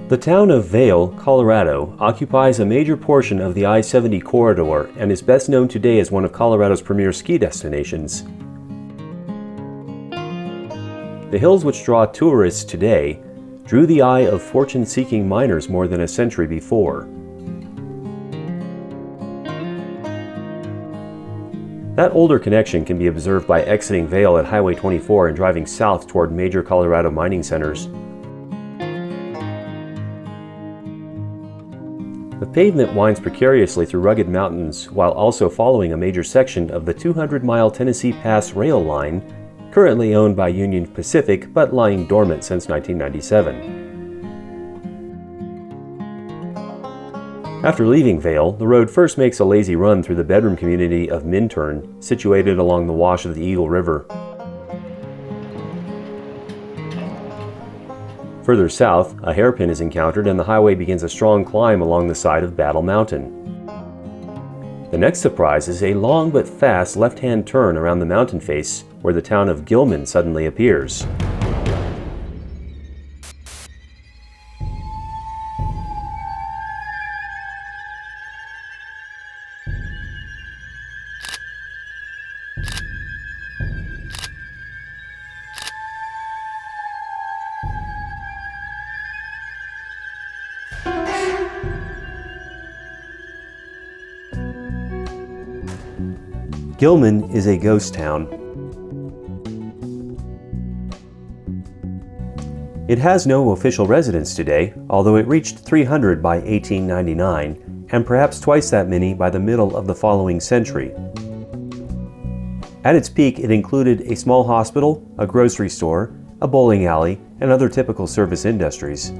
The town of Vail, Colorado, occupies a major portion of the I-70 corridor and is best known today as one of Colorado's premier ski destinations. The hills which draw tourists today drew the eye of fortune-seeking miners more than a century before. That older connection can be observed by exiting Vail at Highway 24 and driving south toward major Colorado mining centers. The pavement winds precariously through rugged mountains while also following a major section of the 200-mile Tennessee Pass rail line, currently owned by Union Pacific but lying dormant since 1997. After leaving Vail, the road first makes a lazy run through the bedroom community of Minturn, situated along the wash of the Eagle River. Further south, a hairpin is encountered and the highway begins a strong climb along the side of Battle Mountain. The next surprise is a long but fast left-hand turn around the mountain face where the town of Gilman suddenly appears. Gilman is a ghost town. It has no official residents today, although it reached 300 by 1899, and perhaps twice that many by the middle of the following century. At its peak, it included a small hospital, a grocery store, a bowling alley, and other typical service industries.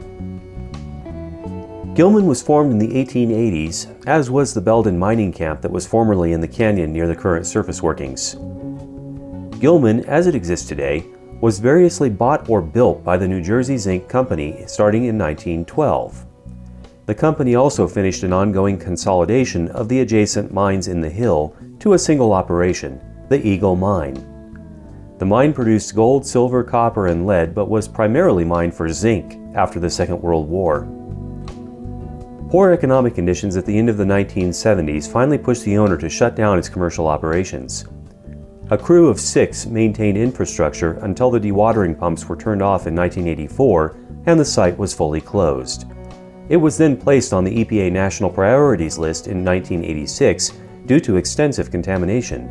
Gilman was formed in the 1880s, as was the Belden mining camp that was formerly in the canyon near the current surface workings. Gilman, as it exists today, was variously bought or built by the New Jersey Zinc Company starting in 1912. The company also finished an ongoing consolidation of the adjacent mines in the hill to a single operation, the Eagle Mine. The mine produced gold, silver, copper, and lead, but was primarily mined for zinc after the Second World War. Poor economic conditions at the end of the 1970s finally pushed the owner to shut down its commercial operations. A crew of 6 maintained infrastructure until the dewatering pumps were turned off in 1984 and the site was fully closed. It was then placed on the EPA National Priorities List in 1986 due to extensive contamination.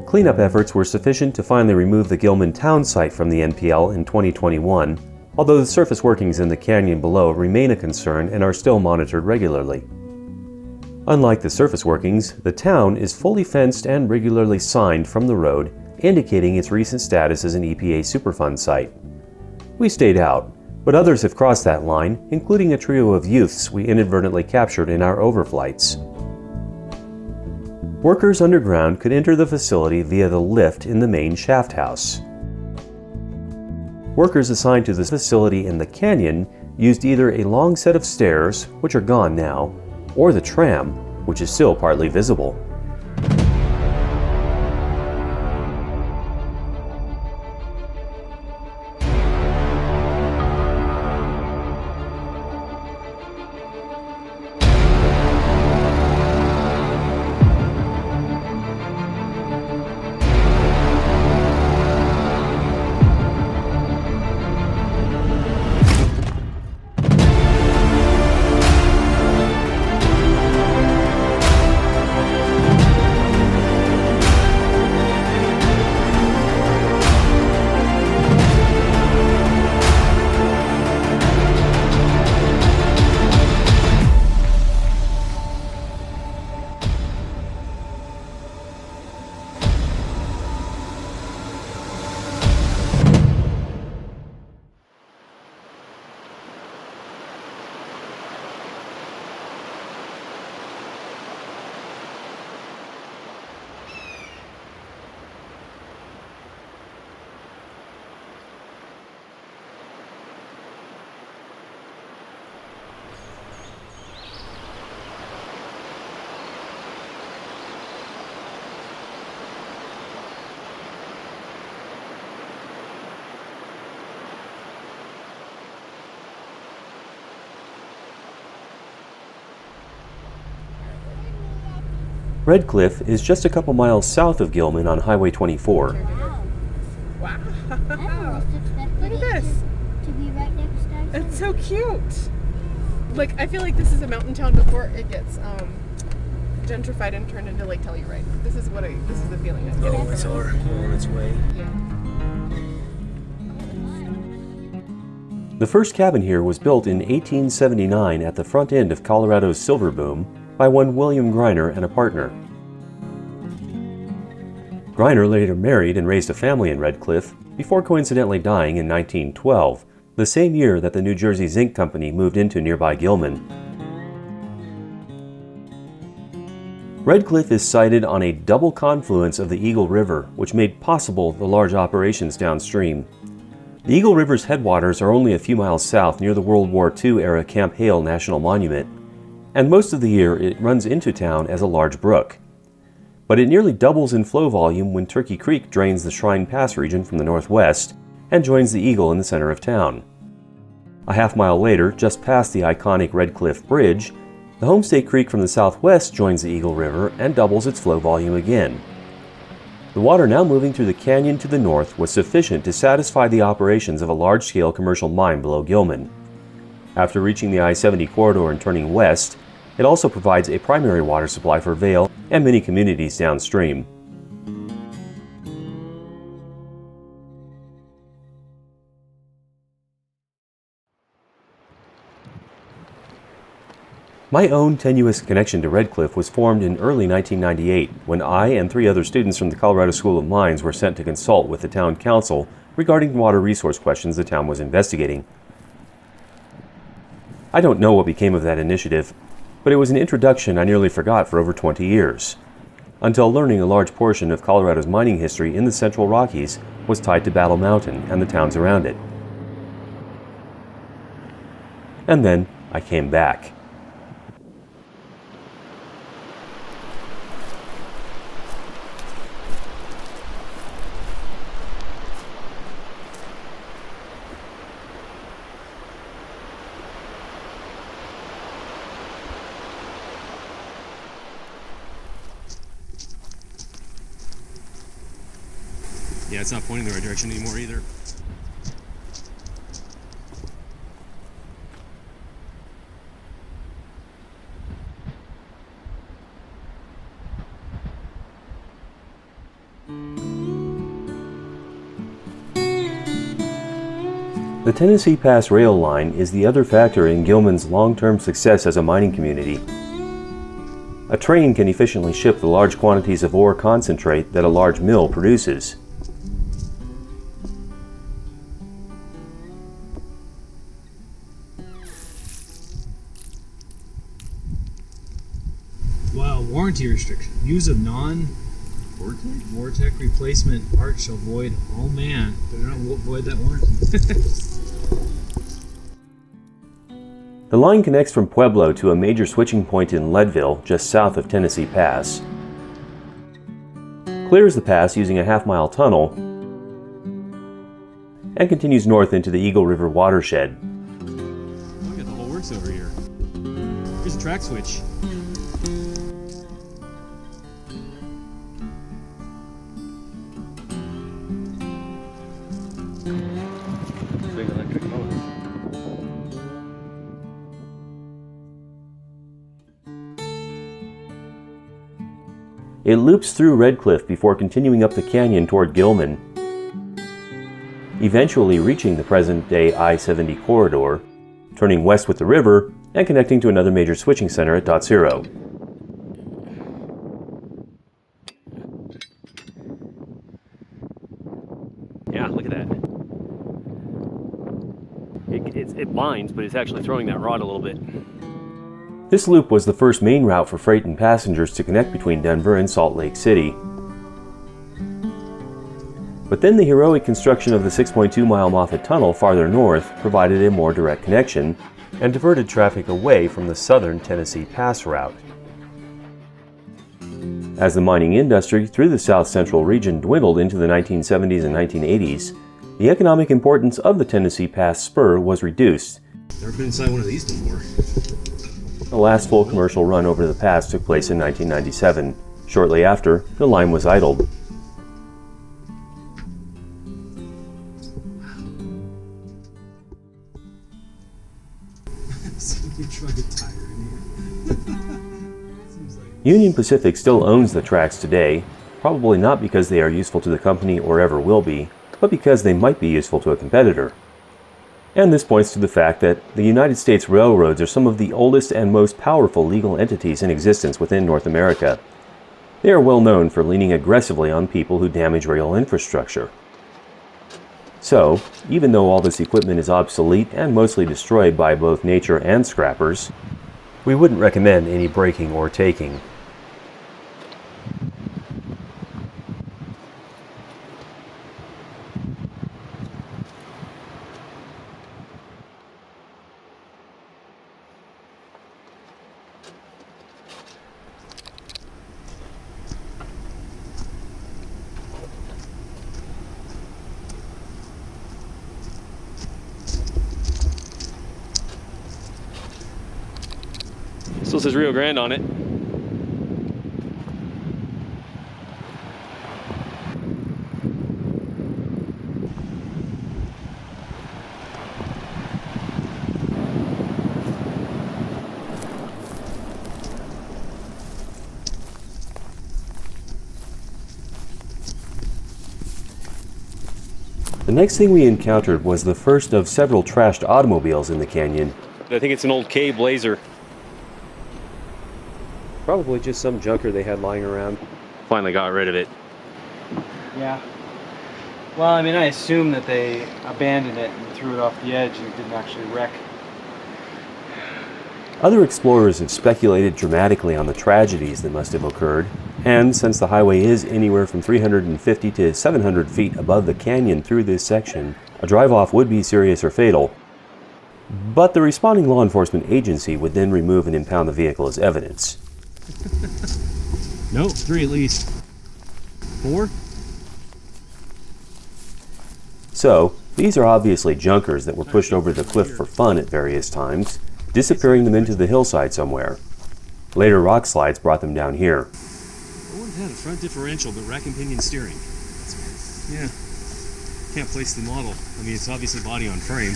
Cleanup efforts were sufficient to finally remove the Gilman town site from the NPL in 2021, although the surface workings in the canyon below remain a concern and are still monitored regularly. Unlike the surface workings, the town is fully fenced and regularly signed from the road, indicating its recent status as an EPA Superfund site. We stayed out, but others have crossed that line, including a trio of youths we inadvertently captured in our overflights. Workers underground could enter the facility via the lift in the main shaft house. Workers assigned to the facility in the canyon used either a long set of stairs, which are gone now, or the tram, which is still partly visible. Red Cliff is just a couple miles south of Gilman on Highway 24. Wow. Look at this. To be right next to us. It's so cute. Like, I feel like this is a mountain town before it gets gentrified and turned into Lake Telluride. This is the feeling I'm getting. Oh, it's on its way. Yeah. The first cabin here was built in 1879 at the front end of Colorado's silver boom by one William Greiner and a partner. Greiner later married and raised a family in Red Cliff before coincidentally dying in 1912, the same year that the New Jersey Zinc Company moved into nearby Gilman. Red Cliff is sited on a double confluence of the Eagle River, which made possible the large operations downstream. The Eagle River's headwaters are only a few miles south near the World War II era Camp Hale National Monument, and most of the year it runs into town as a large brook. But it nearly doubles in flow volume when Turkey Creek drains the Shrine Pass region from the northwest and joins the Eagle in the center of town. A half-mile later, just past the iconic Red Cliff Bridge, the Homestay Creek from the southwest joins the Eagle River and doubles its flow volume again. The water now moving through the canyon to the north was sufficient to satisfy the operations of a large-scale commercial mine below Gilman. After reaching the I-70 corridor and turning west, it also provides a primary water supply for Vail and many communities downstream. My own tenuous connection to Red Cliff was formed in early 1998 when I and 3 other students from the Colorado School of Mines were sent to consult with the town council regarding water resource questions the town was investigating. I don't know what became of that initiative, but it was an introduction I nearly forgot for over 20 years, until learning a large portion of Colorado's mining history in the Central Rockies was tied to Battle Mountain and the towns around it. And then I came back. Yeah, it's not pointing the right direction anymore either. The Tennessee Pass rail line is the other factor in Gilman's long-term success as a mining community. A train can efficiently ship the large quantities of ore concentrate that a large mill produces. Wow, warranty restriction. Use of non-Vortec replacement parts shall void. Oh man, better not void that warranty. The line connects from Pueblo to a major switching point in Leadville, just south of Tennessee Pass. Clears the pass using a half-mile tunnel and continues north into the Eagle River watershed. Look at the whole works over here. Here's a track switch. Big electric motor. It loops through Red Cliff before continuing up the canyon toward Gilman, eventually reaching the present-day I-70 corridor, turning west with the river, and connecting to another major switching center at Dot Zero. Yeah, look at that. It binds, but it's actually throwing that rod a little bit. This loop was the first main route for freight and passengers to connect between Denver and Salt Lake City. But then the heroic construction of the 6.2-mile Moffett Tunnel farther north provided a more direct connection and diverted traffic away from the southern Tennessee Pass route. As the mining industry through the south central region dwindled into the 1970s and 1980s, the economic importance of the Tennessee Pass spur was reduced. Never been inside one of these before. The last full commercial run over the pass took place in 1997. Shortly after, the line was idled. Somebody tried a tire in here. Union Pacific still owns the tracks today, probably not because they are useful to the company or ever will be, but because they might be useful to a competitor. And this points to the fact that the United States railroads are some of the oldest and most powerful legal entities in existence within North America. They are well known for leaning aggressively on people who damage rail infrastructure. So, even though all this equipment is obsolete and mostly destroyed by both nature and scrappers, we wouldn't recommend any breaking or taking. Still says Rio Grande on it. The next thing we encountered was the first of several trashed automobiles in the canyon. I think it's an old K Blazer. Probably just some junker they had lying around. Finally got rid of it. Yeah. Well, I mean, I assume that they abandoned it and threw it off the edge and it didn't actually wreck. Other explorers have speculated dramatically on the tragedies that must have occurred, and since the highway is anywhere from 350 to 700 feet above the canyon through this section, a drive-off would be serious or fatal. But the responding law enforcement agency would then remove and impound the vehicle as evidence. Nope, 3 at least. 4? So, these are obviously junkers that were pushed over the cliff for fun at various times, disappearing them into the hillside somewhere. Later rock slides brought them down here. No one had a front differential but rack and pinion steering. That's weird. Yeah. Can't place the model. I mean, it's obviously body on frame.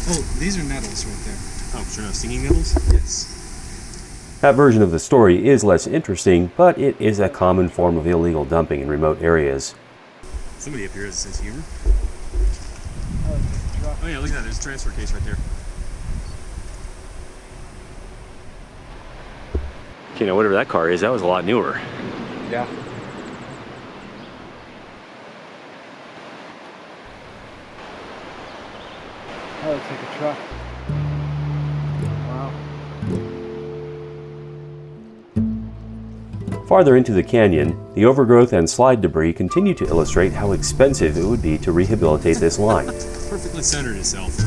Oh, these are nettles right there. Oh, sure enough, singing nettles? Yes. That version of the story is less interesting, but it is a common form of illegal dumping in remote areas. Somebody up here has a sense of humor. Oh yeah, look at that. There's a transfer case right there. Okay, now whatever that car is, that was a lot newer. Yeah. That looks like a truck. Wow. Farther into the canyon, the overgrowth and slide debris continue to illustrate how expensive it would be to rehabilitate this line. Perfectly centered itself.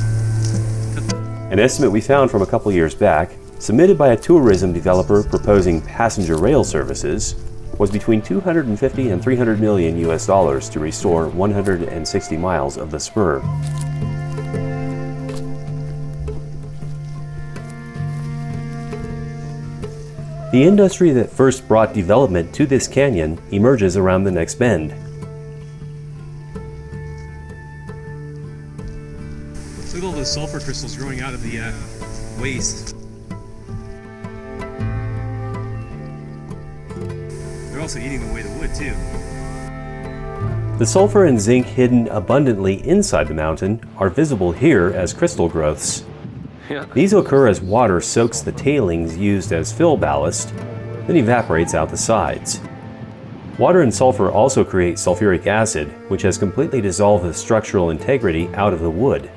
An estimate we found from a couple years back, submitted by a tourism developer proposing passenger rail services, was between 250 and 300 million US dollars to restore 160 miles of the spur. The industry that first brought development to this canyon emerges around the next bend. Look at all those sulfur crystals growing out of the waste. They're also eating away the wood too. The sulfur and zinc hidden abundantly inside the mountain are visible here as crystal growths. Yeah. These occur as water soaks the tailings used as fill ballast, then evaporates out the sides. Water and sulfur also create sulfuric acid, which has completely dissolved the structural integrity out of the wood.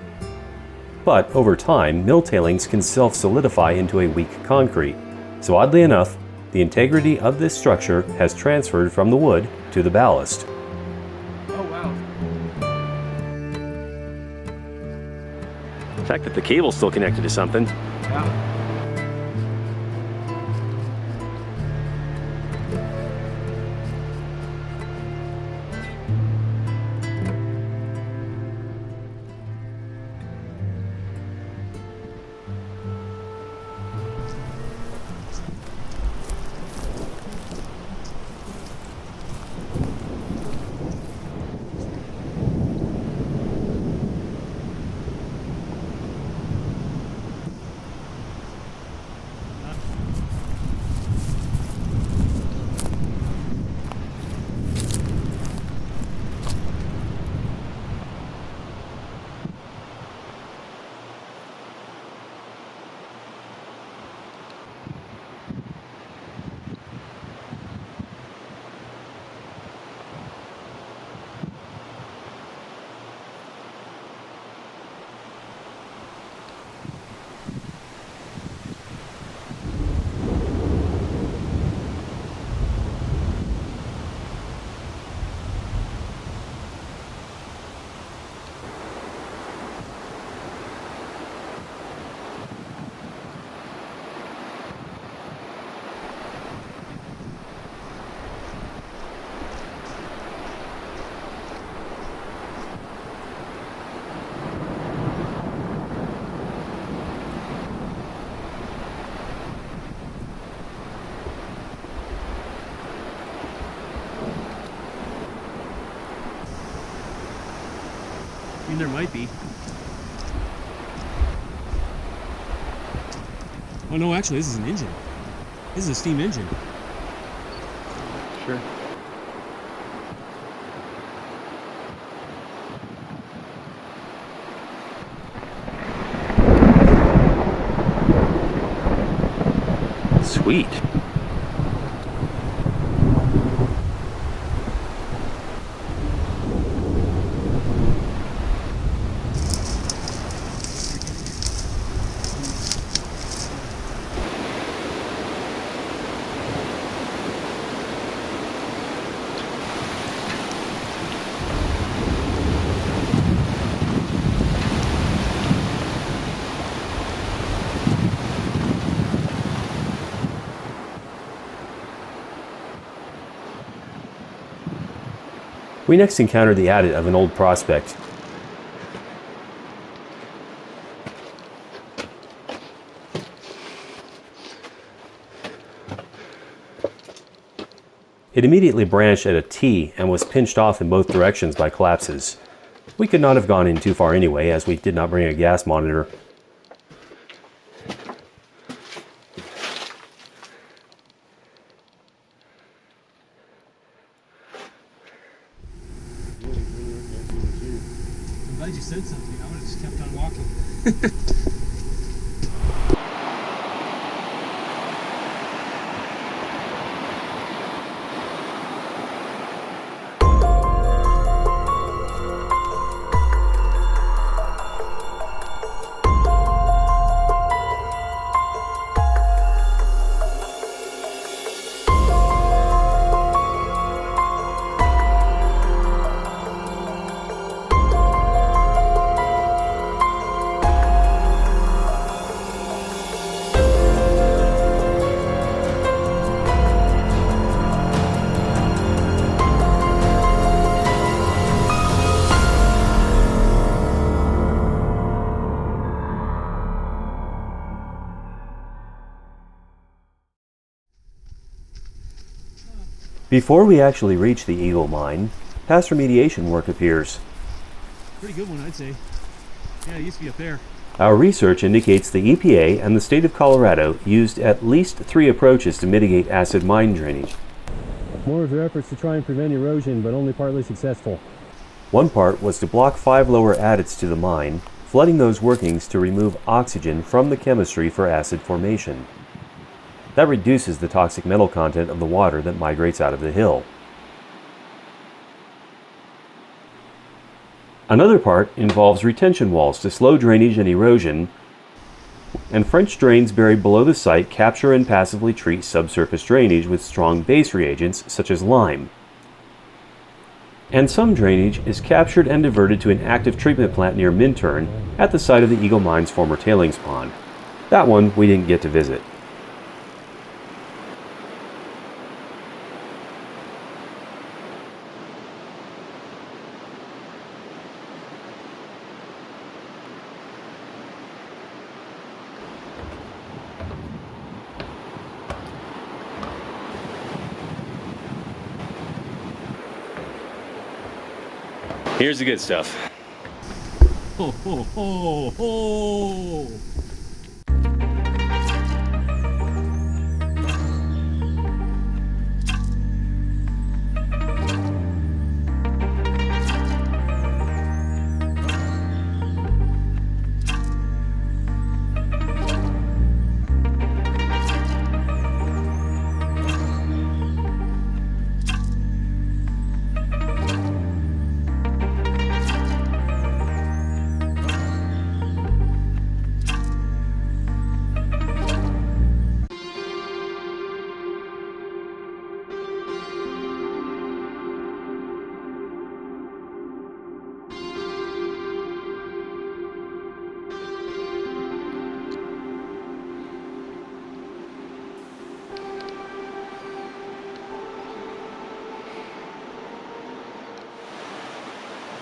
But over time, mill tailings can self-solidify into a weak concrete, so oddly enough, the integrity of this structure has transferred from the wood to the ballast. Oh, wow. The fact that the cable's still connected to something. Yeah. I mean, there might be. Oh no, actually, this is an engine. This is a steam engine. Sure. Sweet. We next encounter the adit of an old prospect. It immediately branched at a T and was pinched off in both directions by collapses. We could not have gone in too far anyway, as we did not bring a gas monitor. glad you said something. I would have just kept on walking. Before we actually reach the Eagle Mine, past remediation work appears. Pretty good one, I'd say. Yeah, it used to be up there. Our research indicates the EPA and the state of Colorado used at least 3 approaches to mitigate acid mine drainage. More of their efforts to try and prevent erosion, but only partly successful. One part was to block 5 lower adits to the mine, flooding those workings to remove oxygen from the chemistry for acid formation. That reduces the toxic metal content of the water that migrates out of the hill. Another part involves retention walls to slow drainage and erosion, and French drains buried below the site capture and passively treat subsurface drainage with strong base reagents such as lime. And some drainage is captured and diverted to an active treatment plant near Minturn at the site of the Eagle Mine's former tailings pond. That one we didn't get to visit. Here's the good stuff. Ho, ho, ho, ho!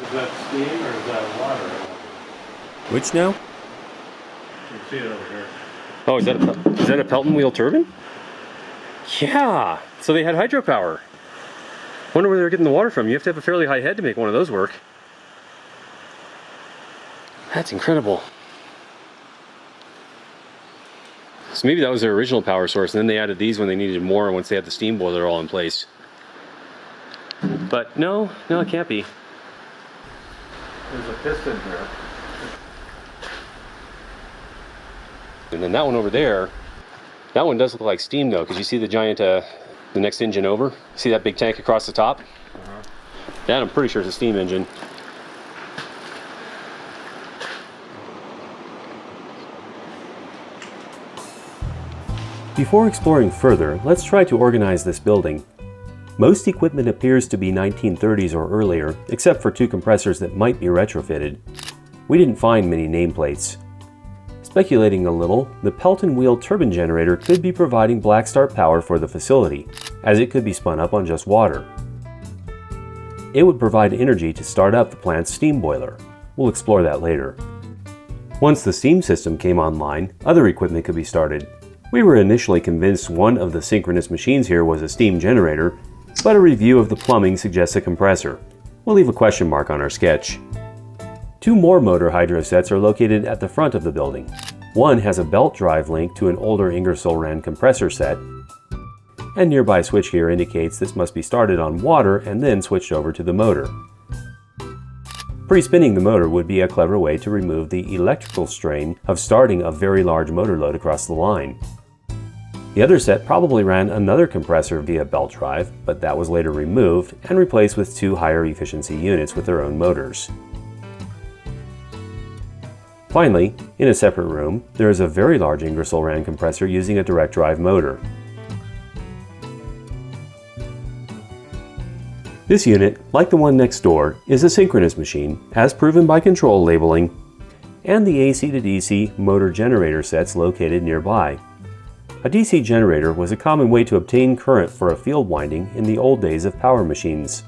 Is that steam or is that water? Which now? You can see it over here. Oh, is that a Pelton wheel turbine? Yeah, so they had hydropower. Wonder where they're getting the water from. You have to have a fairly high head to make one of those work. That's incredible. So maybe that was their original power source, and then they added these when they needed more once they had the steam boiler all in place. But no, it can't be. There's a piston here. And then that one over there, that one does look like steam though, because you see the giant, the next engine over? See that big tank across the top? That I'm pretty sure is a steam engine. Before exploring further, let's try to organize this building. Most equipment appears to be 1930s or earlier, except for 2 compressors that might be retrofitted. We didn't find many nameplates. Speculating a little, the Pelton wheel turbine generator could be providing black start power for the facility, as it could be spun up on just water. It would provide energy to start up the plant's steam boiler. We'll explore that later. Once the steam system came online, other equipment could be started. We were initially convinced one of the synchronous machines here was a steam generator, but a review of the plumbing suggests a compressor. We'll leave a question mark on our sketch. 2 more motor hydro sets are located at the front of the building. One has a belt drive link to an older Ingersoll-Rand compressor set, and nearby switchgear indicates this must be started on water and then switched over to the motor. Pre-spinning the motor would be a clever way to remove the electrical strain of starting a very large motor load across the line. The other set probably ran another compressor via belt drive, but that was later removed and replaced with 2 higher efficiency units with their own motors. Finally, in a separate room, there is a very large Ingersoll Rand compressor using a direct drive motor. This unit, like the one next door, is a synchronous machine, as proven by control labeling, and the AC to DC motor generator sets located nearby. A DC generator was a common way to obtain current for a field winding in the old days of power machines.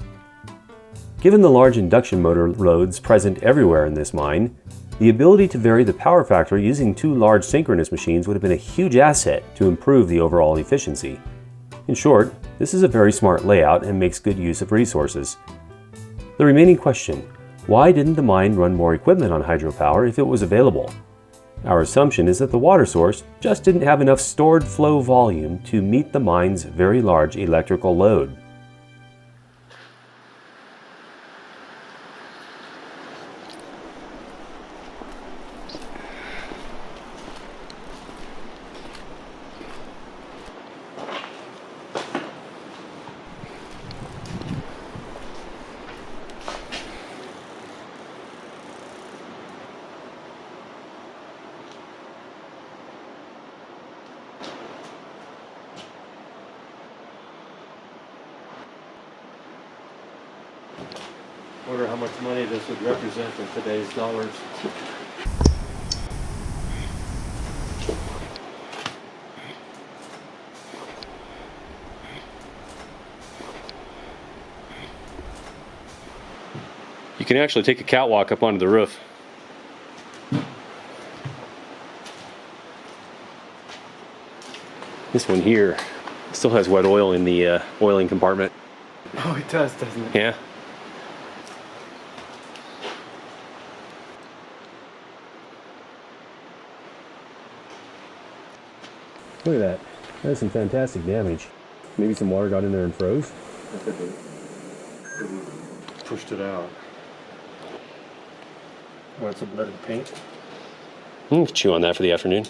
Given the large induction motor loads present everywhere in this mine, the ability to vary the power factor using 2 large synchronous machines would have been a huge asset to improve the overall efficiency. In short, this is a very smart layout and makes good use of resources. The remaining question: why didn't the mine run more equipment on hydropower if it was available? Our assumption is that the water source just didn't have enough stored flow volume to meet the mine's very large electrical load. Wonder how much money this would represent in today's dollars. You can actually take a catwalk up onto the roof. This one here still has wet oil in the oiling compartment. Oh, it does, doesn't it? Yeah. Look at that. That's some fantastic damage. Maybe some water got in there and froze. Pushed it out. Want some leaded paint? You can chew on that for the afternoon.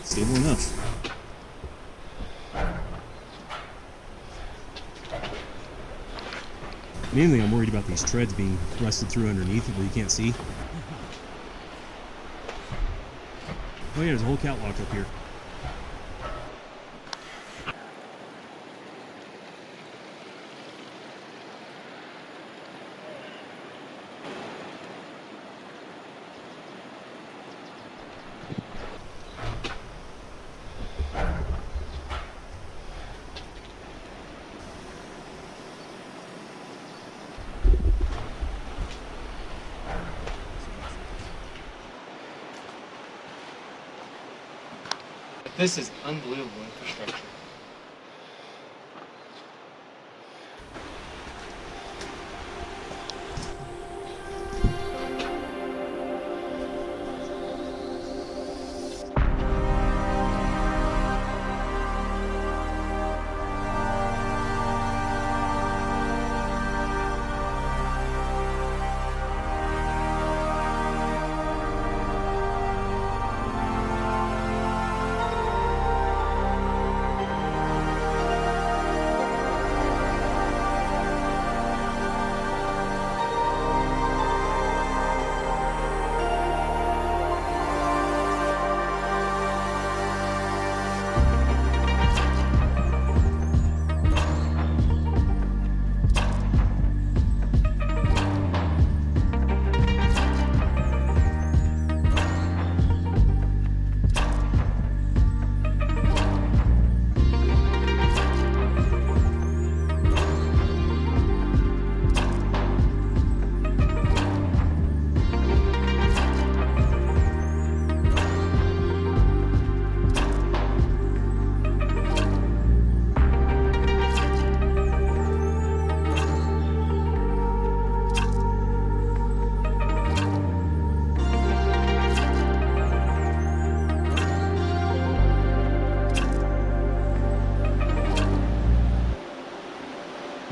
Stable enough. Mainly I'm worried about these treads being rusted through underneath where you can't see. Oh yeah, there's a whole catwalk up here. This is unbelievable infrastructure.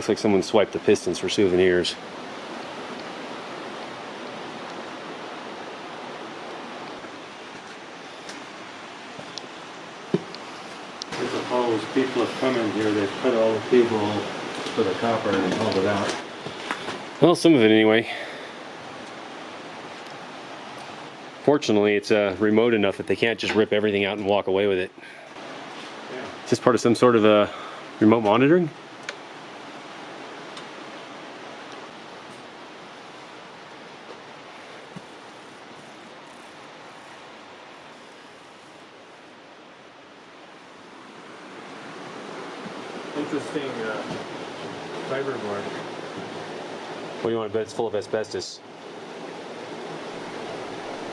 Looks like someone swiped the pistons for souvenirs. I suppose people have come in here, they've cut all the cable for the copper and hauled it out. Well, some of it anyway. Fortunately, it's remote enough that they can't just rip everything out and walk away with it. Yeah. Is this part of some sort of remote monitoring? Interesting fiberboard. What do you want to bet it's full of asbestos?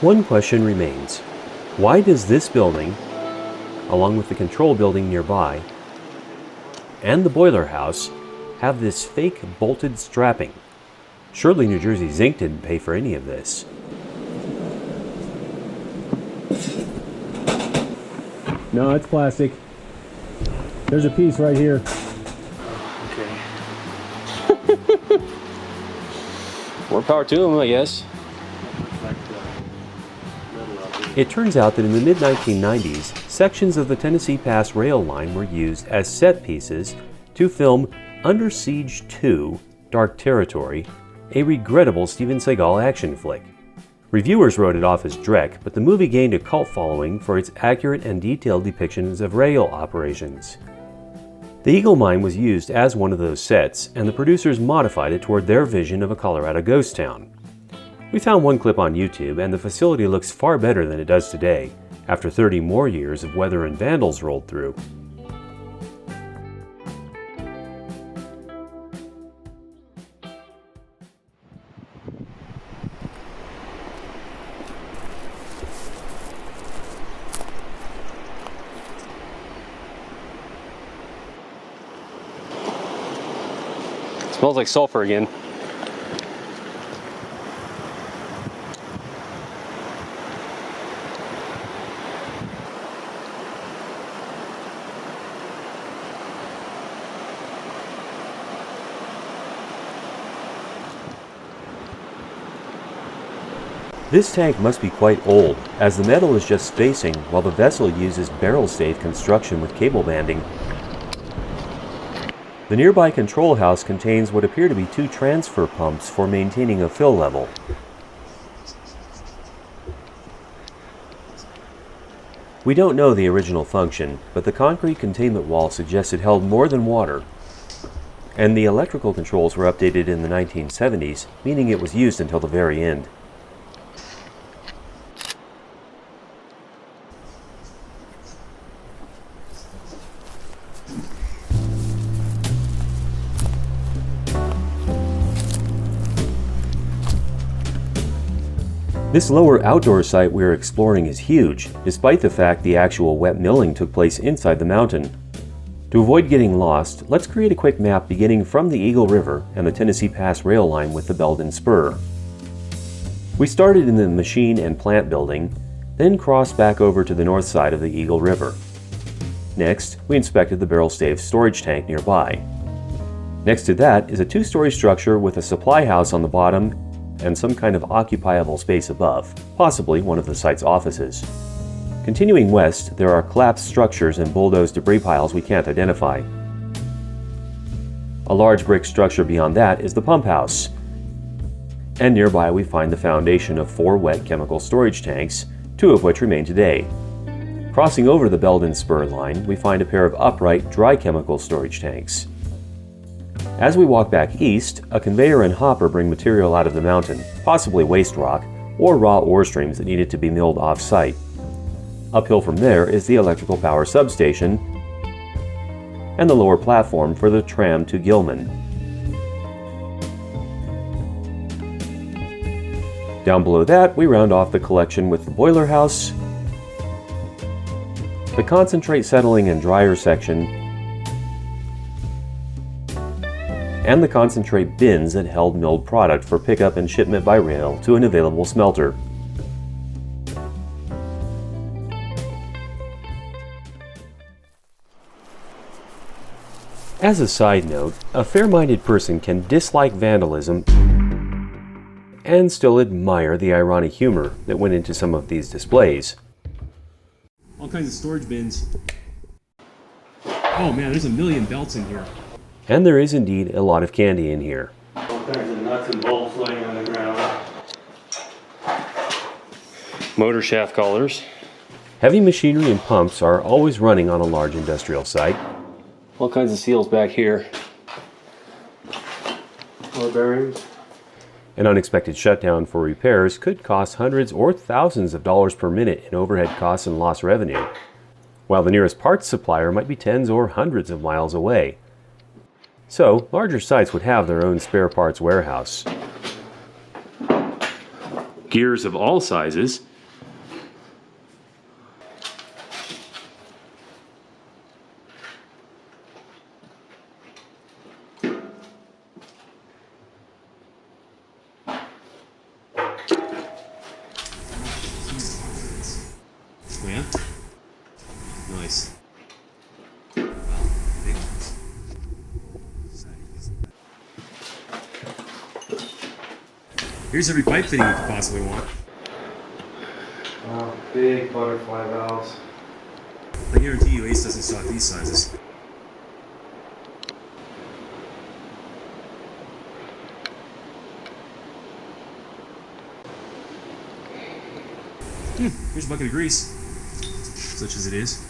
One question remains. Why does this building, along with the control building nearby, and the boiler house, have this fake bolted strapping? Surely New Jersey Zinc didn't pay for any of this. No, it's plastic. There's a piece right here. Okay. More power to them, I guess. It turns out that in the mid-1990s, sections of the Tennessee Pass rail line were used as set pieces to film Under Siege 2: Dark Territory, a regrettable Steven Seagal action flick. Reviewers wrote it off as dreck, but the movie gained a cult following for its accurate and detailed depictions of rail operations. The Eagle Mine was used as one of those sets, and the producers modified it toward their vision of a Colorado ghost town. We found one clip on YouTube, and the facility looks far better than it does today, after 30 more years of weather and vandals rolled through. Smells like sulfur again. This tank must be quite old, as the metal is just spacing while the vessel uses barrel-safe construction with cable banding. The nearby control house contains what appear to be 2 transfer pumps for maintaining a fill level. We don't know the original function, but the concrete containment wall suggests it held more than water. And the electrical controls were updated in the 1970s, meaning it was used until the very end. This lower outdoor site we are exploring is huge, despite the fact the actual wet milling took place inside the mountain. To avoid getting lost, let's create a quick map beginning from the Eagle River and the Tennessee Pass rail line with the Belden Spur. We started in the machine and plant building, then crossed back over to the north side of the Eagle River. Next, we inspected the barrel-stave storage tank nearby. Next to that is a 2-story structure with a supply house on the bottom and some kind of occupiable space above, possibly one of the site's offices. Continuing west, there are collapsed structures and bulldozed debris piles we can't identify. A large brick structure beyond that is the pump house. And nearby we find the foundation of 4 wet chemical storage tanks, 2 of which remain today. Crossing over the Belden Spur line, we find a pair of upright dry chemical storage tanks. As we walk back east, a conveyor and hopper bring material out of the mountain, possibly waste rock, or raw ore streams that needed to be milled off-site. Uphill from there is the electrical power substation and the lower platform for the tram to Gilman. Down below that, we round off the collection with the boiler house, the concentrate settling and dryer section, and the concentrate bins that held milled product for pickup and shipment by rail to an available smelter. As a side note, a fair-minded person can dislike vandalism and still admire the ironic humor that went into some of these displays. All kinds of storage bins. Oh man, there's a million belts in here. And there is indeed a lot of candy in here. All kinds of nuts and bolts laying on the ground. Motor shaft collars. Heavy machinery and pumps are always running on a large industrial site. All kinds of seals back here. More bearings. An unexpected shutdown for repairs could cost hundreds or thousands of dollars per minute in overhead costs and lost revenue, while the nearest parts supplier might be tens or hundreds of miles away. So, larger sites would have their own spare parts warehouse. Gears of all sizes. Oh yeah? Nice. Wow, big ones. Here's every pipe fitting you could possibly want. Wow, big butterfly valves. I guarantee you Ace doesn't stock these sizes. Here's a bucket of grease, such as it is.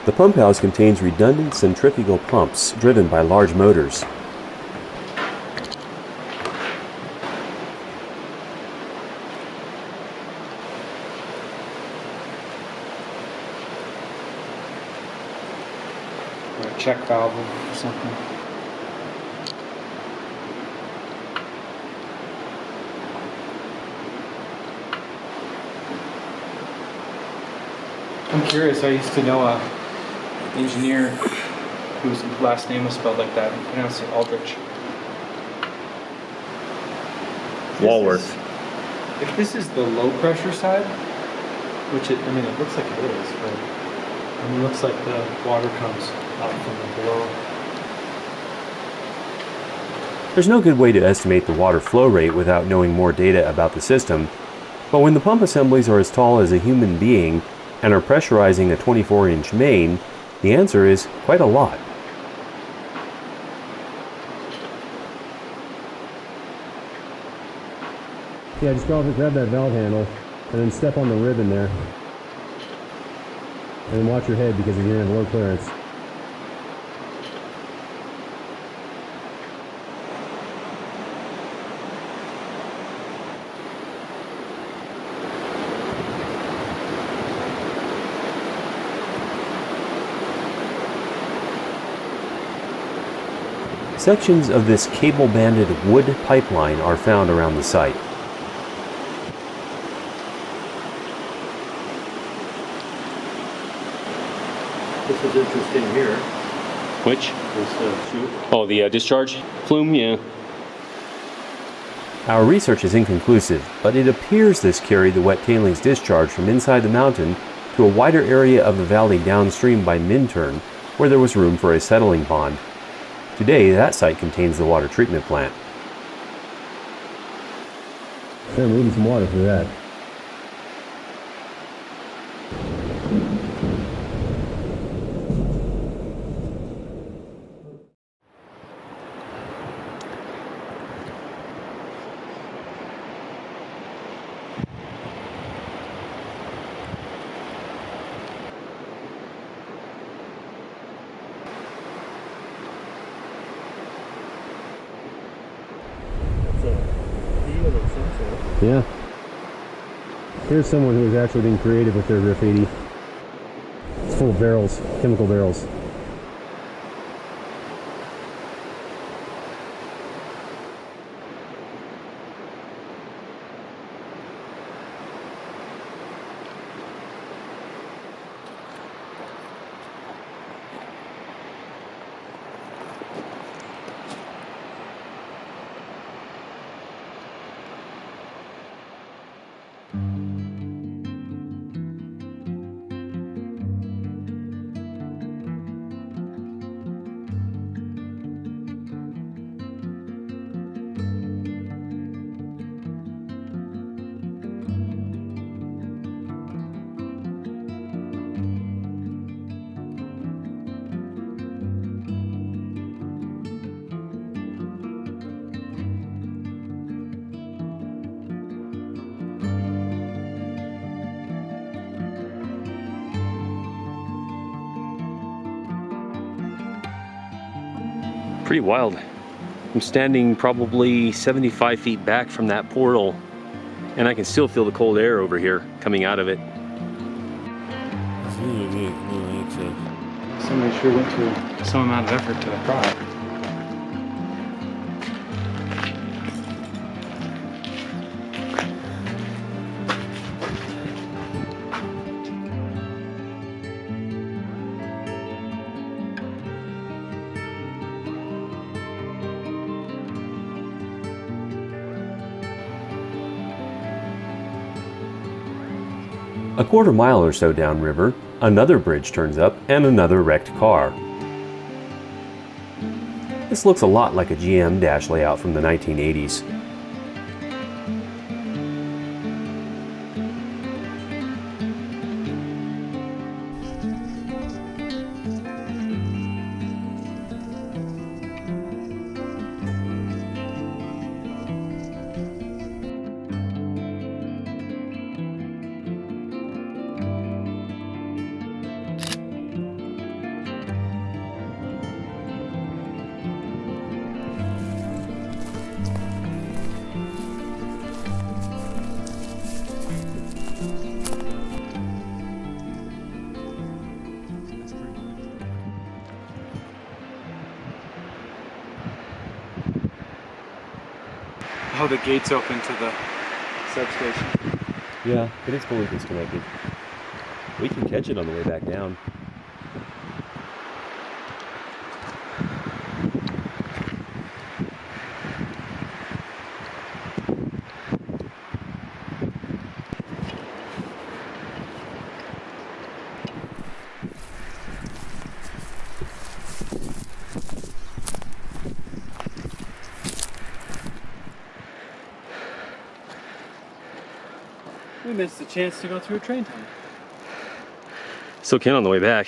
The pump house contains redundant centrifugal pumps driven by large motors. Or a check valve or something. I'm curious, I used to know a engineer whose last name was spelled like that. He pronounced it Aldrich. Walworth. If this is the low pressure side, which it looks like it is, but it looks like the water comes up from the below. There's no good way to estimate the water flow rate without knowing more data about the system, but when the pump assemblies are as tall as a human being and are pressurizing a 24-inch main, the answer is quite a lot. Yeah, just go over and grab that valve handle and then step on the ribbon there. And watch your head because you're going to have low clearance. Sections of this cable-banded wood pipeline are found around the site. This is interesting here. Which? This chute. Oh, the discharge flume, yeah. Our research is inconclusive, but it appears this carried the wet tailings discharge from inside the mountain to a wider area of the valley downstream by Minturn, where there was room for a settling pond. Today, that site contains the water treatment plant. Then we need some water for that. Yeah. Here's someone who is actually being creative with their graffiti. It's full of barrels, chemical barrels. Pretty wild. I'm standing probably 75 feet back from that portal, and I can still feel the cold air over here coming out of it. Somebody sure went to some amount of effort to draw it. A quarter mile or so downriver, another bridge turns up and another wrecked car. This looks a lot like a GM dash layout from the 1980s. Oh, the gate's open to the substation. Yeah, but it's fully disconnected. We can catch it on the way back down. We missed the chance to go through a train tunnel. Still can on the way back.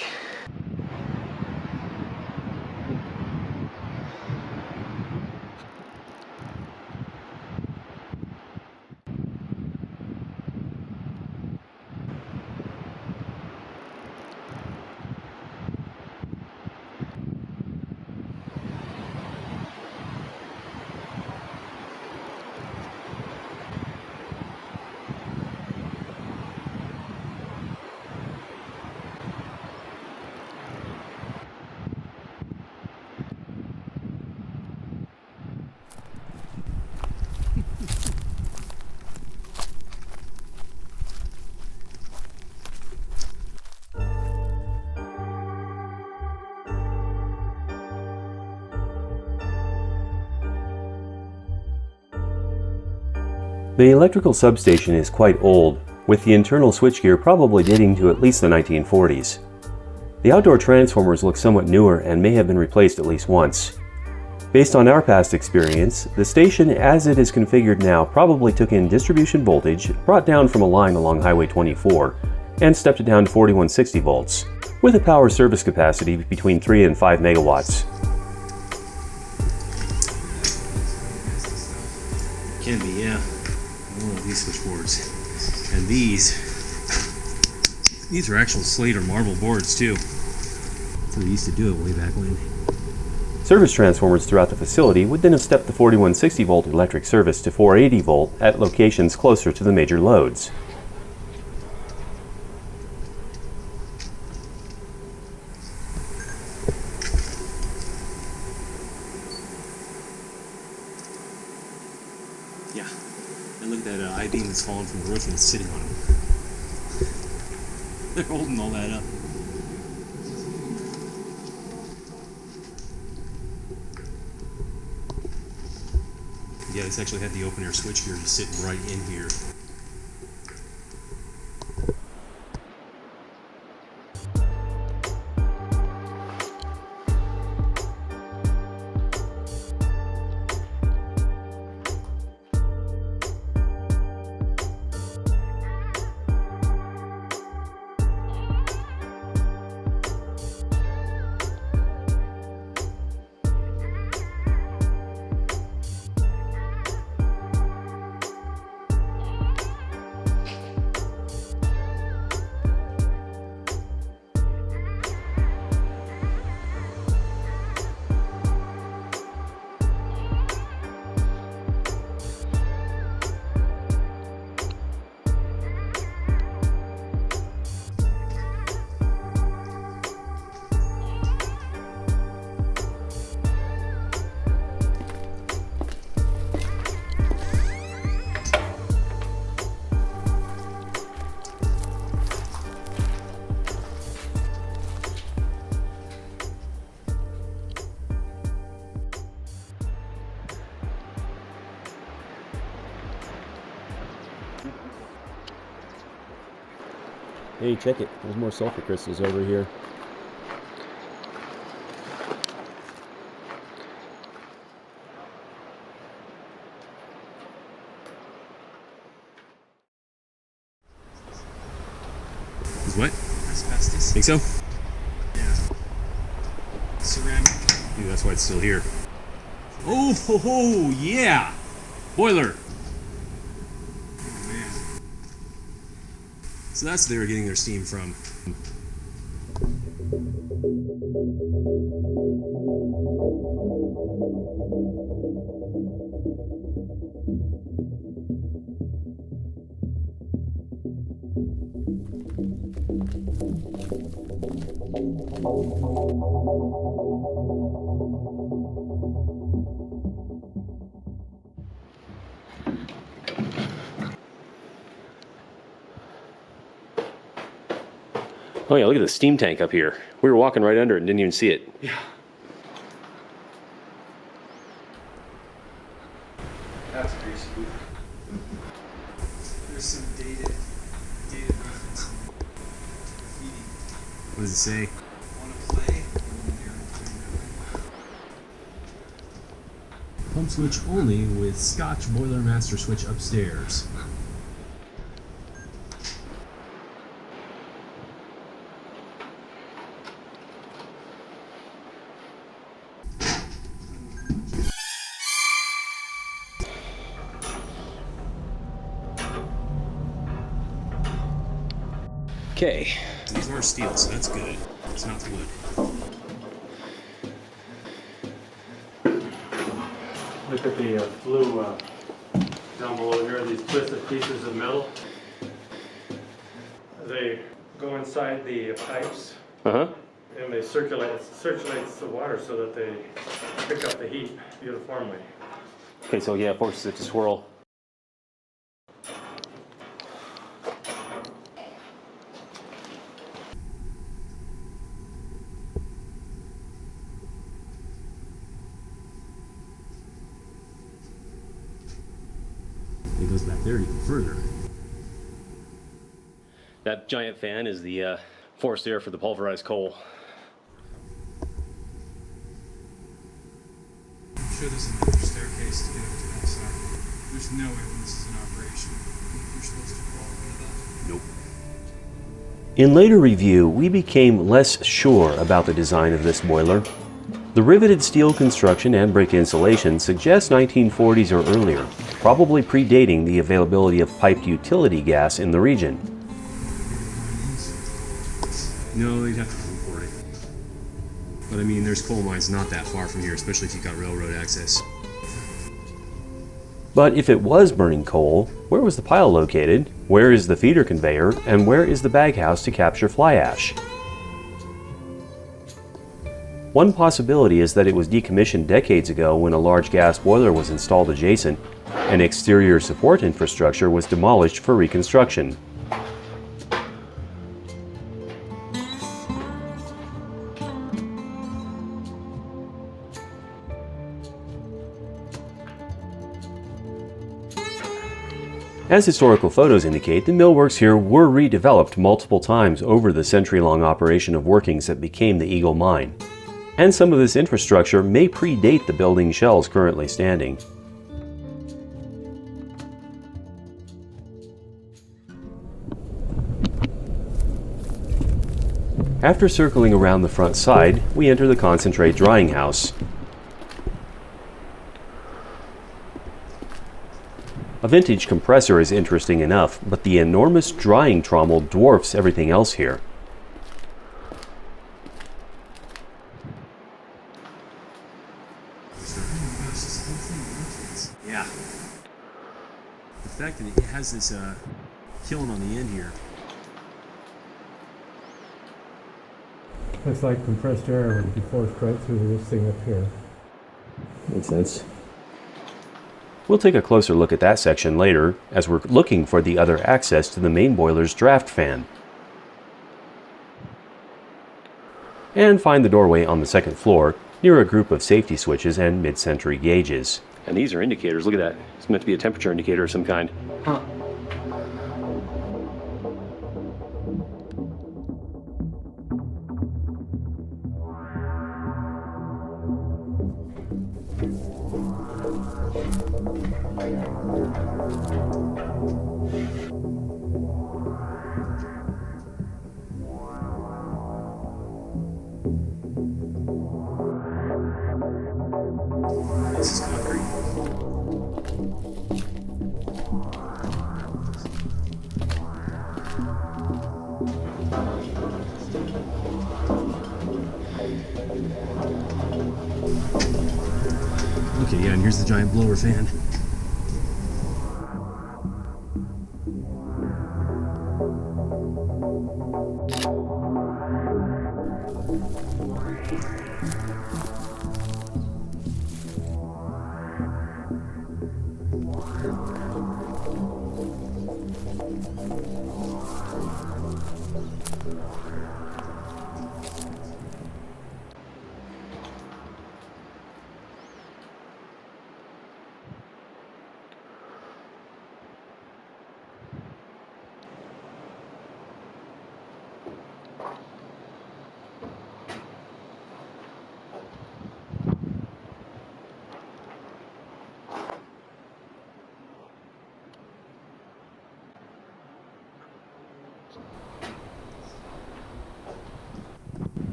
The electrical substation is quite old, with the internal switchgear probably dating to at least the 1940s. The outdoor transformers look somewhat newer and may have been replaced at least once. Based on our past experience, the station as it is configured now probably took in distribution voltage brought down from a line along Highway 24 and stepped it down to 4160 volts, with a power service capacity between 3 and 5 megawatts. Can be, yeah. Oh, these switchboards. And these are actual slate or marble boards too. So they used to do it way back when. Service transformers throughout the facility would then have stepped the 4160 volt electric service to 480 volt at locations closer to the major loads. Yeah. And look at that I-beam that's fallen from the roof and it's sitting on them. They're holding all that up. Yeah, this actually had the open air switch here just sitting right in here. Hey, check it. There's more sulfur crystals over here. Is what? Asbestos. Think so? Yeah. Ceramic. Dude, that's why it's still here. Oh, ho, ho, yeah! Boiler! Oh man. So that's where they were getting their steam from. Oh yeah, look at the steam tank up here. We were walking right under it and didn't even see it. Yeah. That's pretty sweet. There's some dated reference in graffiti. What does it say? Want to play? Pump switch only with Scotch boiler master switch upstairs. Okay. These are steel, so that's good. It's not wood. Look at the flue down below here, these twisted pieces of metal. They go inside the pipes Uh-huh. and they circulates the water so that they pick up the heat uniformly. Okay, so yeah, forces it to swirl. It goes back there even further. That giant fan is the forced air for the pulverized coal. I'm sure there's another staircase to get up to that side. There's no way when this is in operation you're supposed to crawl over that. Nope. In later review, we became less sure about the design of this boiler. The riveted steel construction and brick insulation suggest 1940s or earlier, probably predating the availability of piped utility gas in the region. No, they'd have to report it. But I mean, there's coal mines not that far from here, especially if you've got railroad access. But if it was burning coal, where was the pile located? Where is the feeder conveyor? And where is the baghouse to capture fly ash? One possibility is that it was decommissioned decades ago when a large gas boiler was installed adjacent, and exterior support infrastructure was demolished for reconstruction. As historical photos indicate, the millworks here were redeveloped multiple times over the century-long operation of workings that became the Eagle Mine. And some of this infrastructure may predate the building shells currently standing. After circling around the front side, we enter the concentrate drying house. A vintage compressor is interesting enough, but the enormous drying trommel dwarfs everything else here. Yeah. The fact that it has this kiln on the end here. It's like compressed air would be forced right through this thing up here. Makes sense. We'll take a closer look at that section later, as we're looking for the other access to the main boiler's draft fan. And find the doorway on the second floor, near a group of safety switches and mid-century gauges. And these are indicators, look at that. It's meant to be a temperature indicator of some kind. Huh. This is concrete. Okay, yeah, and here's the giant blower fan.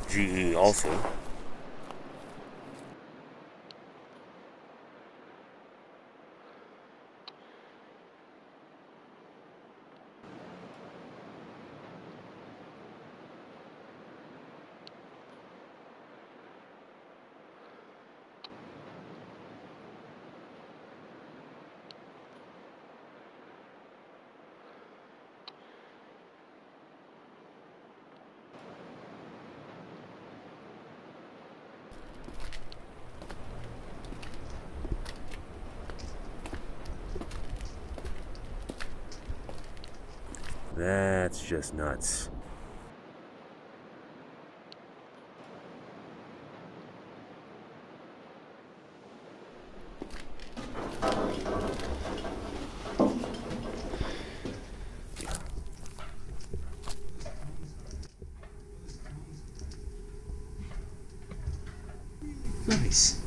GE also. That's just nuts. Nice.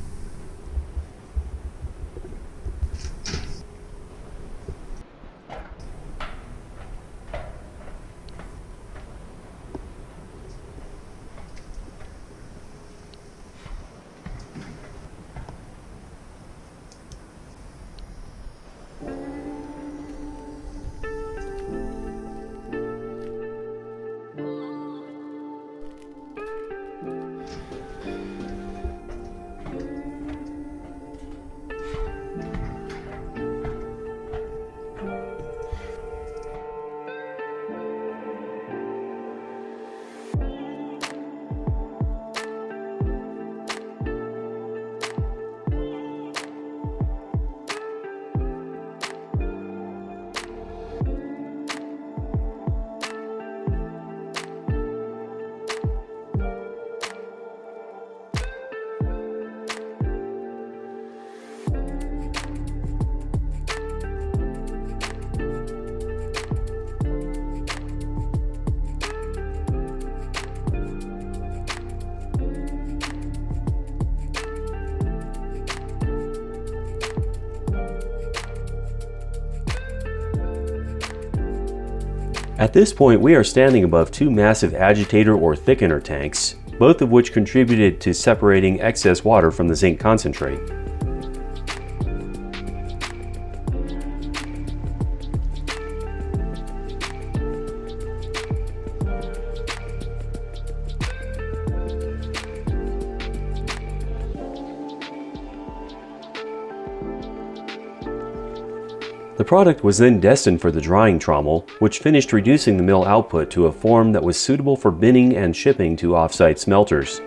At this point, we are standing above two massive agitator or thickener tanks, both of which contributed to separating excess water from the zinc concentrate. The product was then destined for the drying trommel, which finished reducing the mill output to a form that was suitable for binning and shipping to off-site smelters.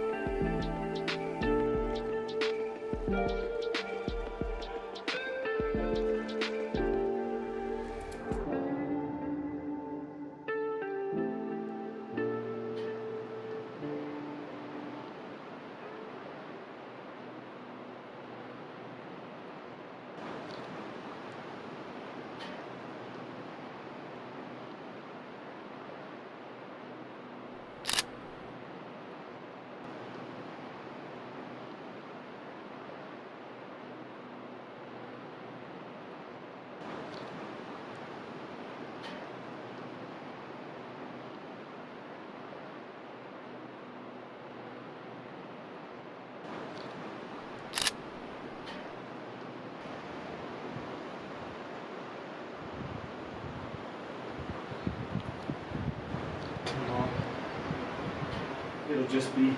It'll just be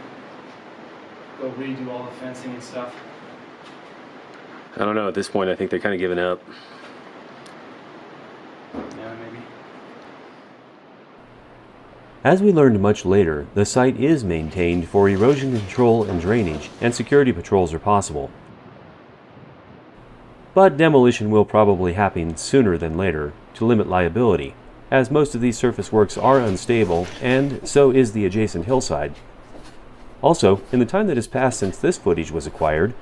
go redo all the fencing and stuff. I don't know, at this point I think they're kind of giving up. Yeah, maybe. As we learned much later, the site is maintained for erosion control and drainage, and security patrols are possible. But demolition will probably happen sooner than later to limit liability, as most of these surface works are unstable, and so is the adjacent hillside. Also, in the time that has passed since this footage was acquired,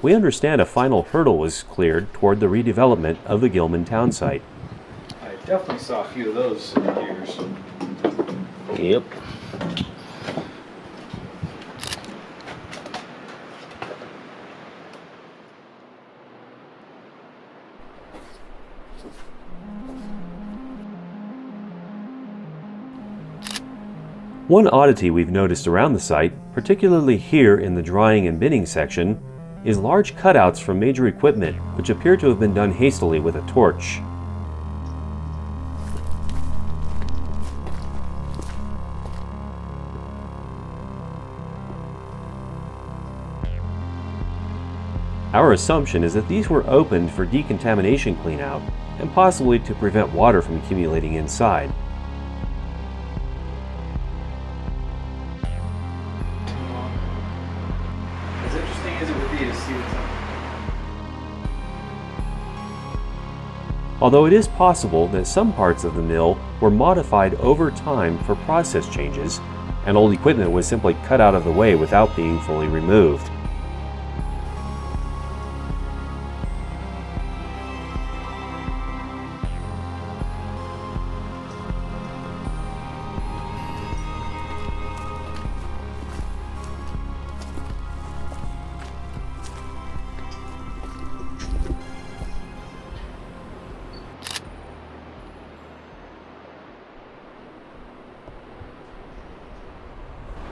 we understand a final hurdle was cleared toward the redevelopment of the Gilman town site. I definitely saw a few of those in the years. Yep. One oddity we've noticed around the site, particularly here in the drying and binning section, is large cutouts from major equipment which appear to have been done hastily with a torch. Our assumption is that these were opened for decontamination cleanout and possibly to prevent water from accumulating inside. As interesting as it would be to see what's up. Although it is possible that some parts of the mill were modified over time for process changes, and old equipment was simply cut out of the way without being fully removed.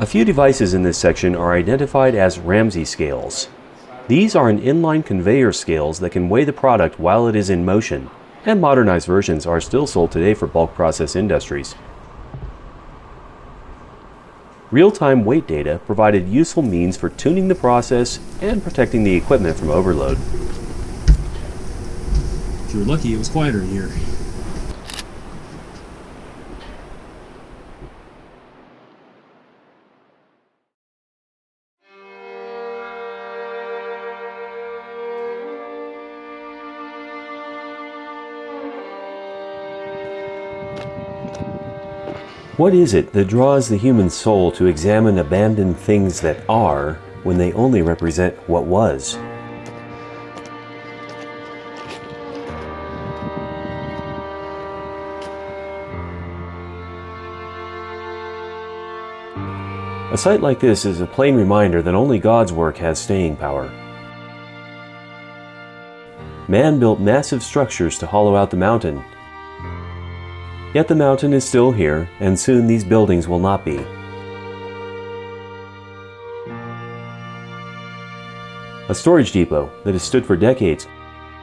A few devices in this section are identified as Ramsey scales. These are an inline conveyor scales that can weigh the product while it is in motion, and modernized versions are still sold today for bulk process industries. Real-time weight data provided useful means for tuning the process and protecting the equipment from overload. If you were lucky, it was quieter in here. What is it that draws the human soul to examine abandoned things that are, when they only represent what was? A site like this is a plain reminder that only God's work has staying power. Man built massive structures to hollow out the mountain, Yet the mountain is still here, and soon these buildings will not be. A storage depot that has stood for decades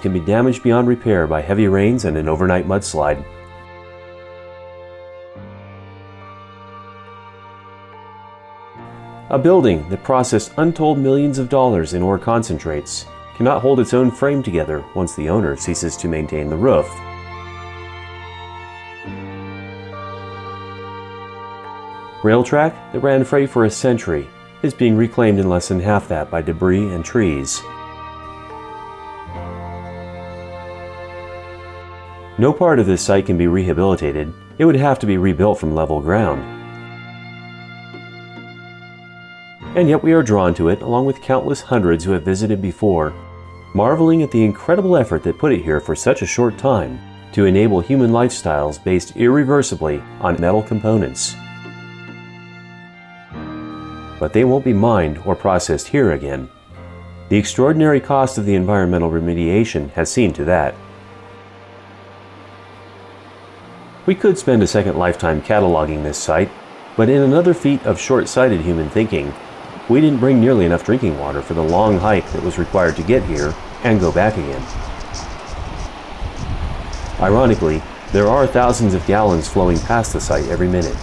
can be damaged beyond repair by heavy rains and an overnight mudslide. A building that processed untold millions of dollars in ore concentrates cannot hold its own frame together once the owner ceases to maintain the roof. Rail track that ran freight for a century is being reclaimed in less than half that by debris and trees. No part of this site can be rehabilitated. It would have to be rebuilt from level ground. And yet we are drawn to it along with countless hundreds who have visited before, marveling at the incredible effort that put it here for such a short time to enable human lifestyles based irreversibly on metal components. But they won't be mined or processed here again. The extraordinary cost of the environmental remediation has seen to that. We could spend a second lifetime cataloging this site, but in another feat of short-sighted human thinking, we didn't bring nearly enough drinking water for the long hike that was required to get here and go back again. Ironically, there are thousands of gallons flowing past the site every minute.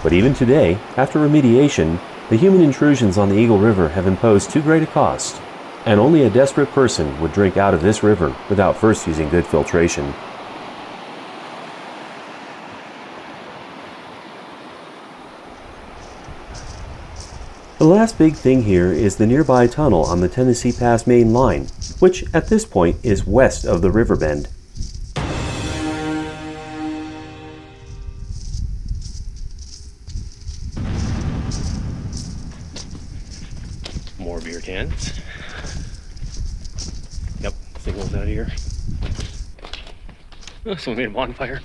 But even today, after remediation, the human intrusions on the Eagle River have imposed too great a cost, and only a desperate person would drink out of this river without first using good filtration. The last big thing here is the nearby tunnel on the Tennessee Pass main line, which at this point is west of the river bend. More beer cans. Yep, signals out here. Oh, someone made a bonfire.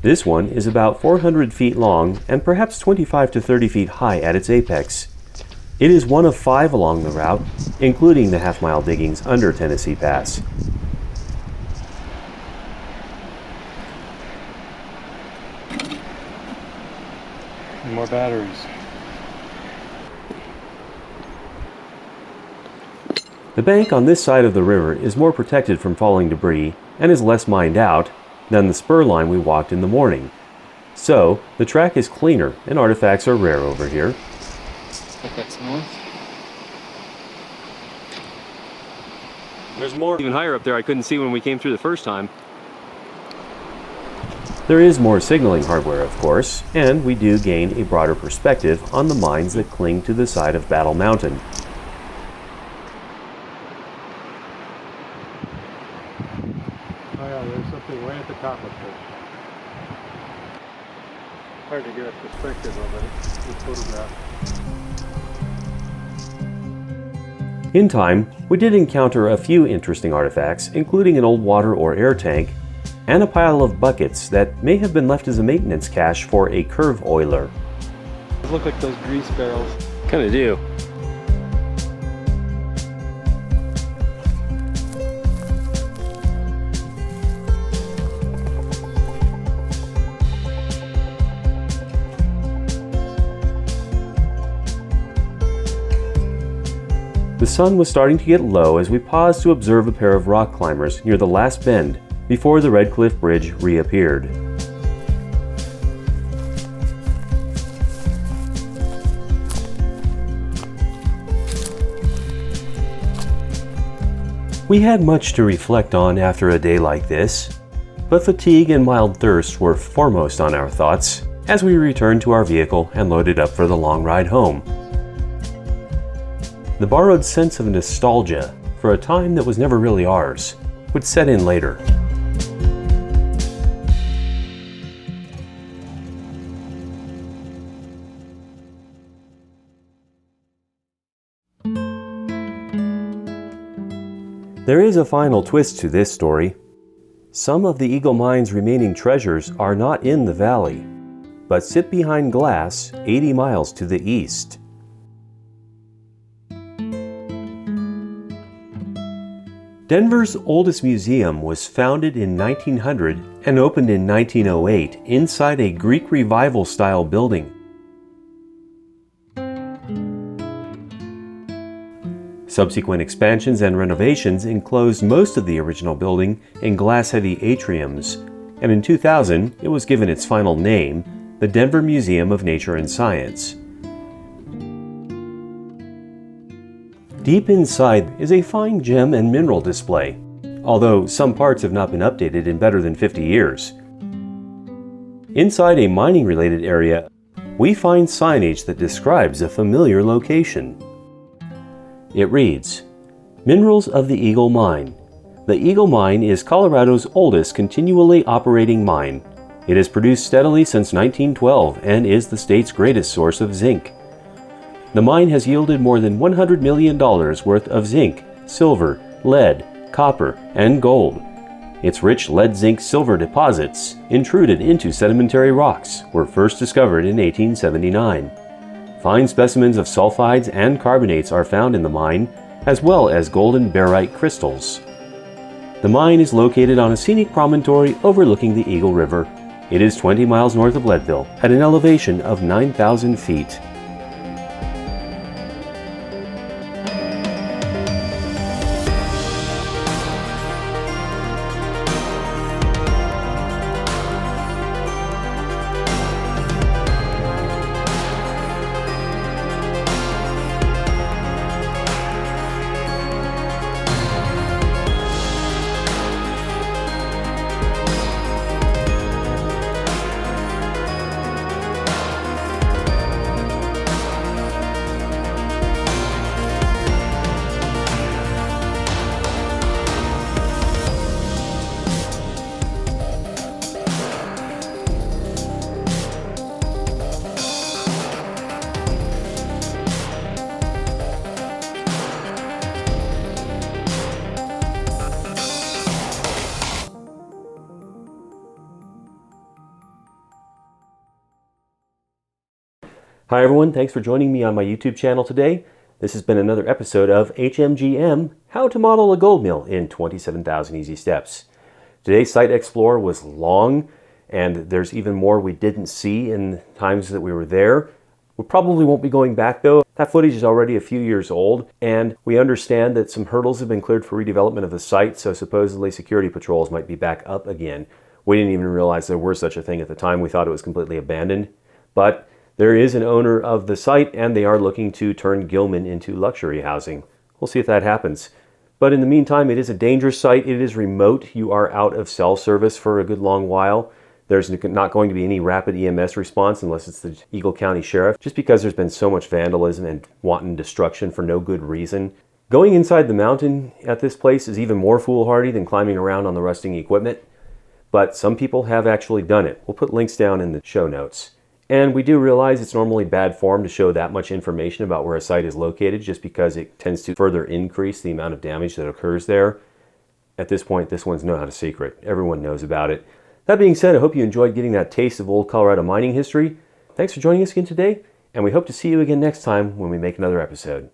This one is about 400 feet long and perhaps 25 to 30 feet high at its apex. It is one of 5 along the route, including the half-mile diggings under Tennessee Pass. More batteries. The bank on this side of the river is more protected from falling debris and is less mined out than the spur line we walked in the morning. So, the track is cleaner and artifacts are rare over here. That's north. There's more even higher up there I couldn't see when we came through the first time. There is more signaling hardware, of course, and we do gain a broader perspective on the mines that cling to the side of Battle Mountain. Oh yeah, there's something way at the top of it. Hard to get a perspective of it with photograph. In time, we did encounter a few interesting artifacts, including an old water or air tank, and a pile of buckets that may have been left as a maintenance cache for a curve oiler. Those look like those grease barrels. Kinda do. The sun was starting to get low as we paused to observe a pair of rock climbers near the last bend before the Red Cliff Bridge reappeared. We had much to reflect on after a day like this, but fatigue and mild thirst were foremost on our thoughts as we returned to our vehicle and loaded up for the long ride home. The borrowed sense of nostalgia for a time that was never really ours would set in later. There is a final twist to this story. Some of the Eagle Mine's remaining treasures are not in the valley, but sit behind glass 80 miles to the east. Denver's oldest museum was founded in 1900 and opened in 1908 inside a Greek Revival-style building. Subsequent expansions and renovations enclosed most of the original building in glass-heavy atriums, and in 2000 it was given its final name, the Denver Museum of Nature and Science. Deep inside is a fine gem and mineral display, although some parts have not been updated in better than 50 years. Inside a mining-related area, we find signage that describes a familiar location. It reads, "Minerals of the Eagle Mine. The Eagle Mine is Colorado's oldest continually operating mine. It has produced steadily since 1912 and is the state's greatest source of zinc. The mine has yielded more than $100 million worth of zinc, silver, lead, copper, and gold. Its rich lead-zinc-silver deposits, intruded into sedimentary rocks, were first discovered in 1879. Fine specimens of sulfides and carbonates are found in the mine, as well as golden barite crystals. The mine is located on a scenic promontory overlooking the Eagle River. It is 20 miles north of Leadville, at an elevation of 9,000 feet. Hi everyone, thanks for joining me on my YouTube channel today. This has been another episode of HMGM, How to Model a Gold Mill in 27,000 Easy Steps. Today's site explore was long, and there's even more we didn't see in times that we were there. We probably won't be going back though. That footage is already a few years old, and we understand that some hurdles have been cleared for redevelopment of the site, so supposedly security patrols might be back up again. We didn't even realize there were such a thing at the time. We thought it was completely abandoned, but there is an owner of the site, and they are looking to turn Gilman into luxury housing. We'll see if that happens. But in the meantime, it is a dangerous site. It is remote. You are out of cell service for a good long while. There's not going to be any rapid EMS response unless it's the Eagle County Sheriff, just because there's been so much vandalism and wanton destruction for no good reason. Going inside the mountain at this place is even more foolhardy than climbing around on the rusting equipment. But some people have actually done it. We'll put links down in the show notes. And we do realize it's normally bad form to show that much information about where a site is located, just because it tends to further increase the amount of damage that occurs there. At this point, this one's not a secret. Everyone knows about it. That being said, I hope you enjoyed getting that taste of old Colorado mining history. Thanks for joining us again today, and we hope to see you again next time when we make another episode.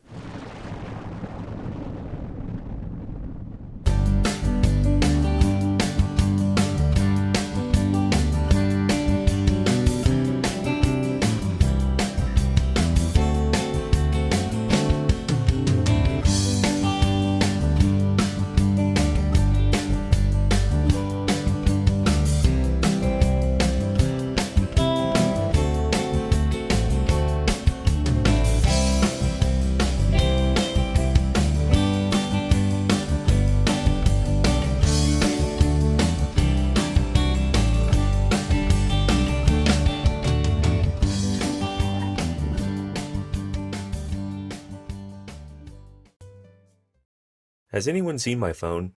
Has anyone seen my phone?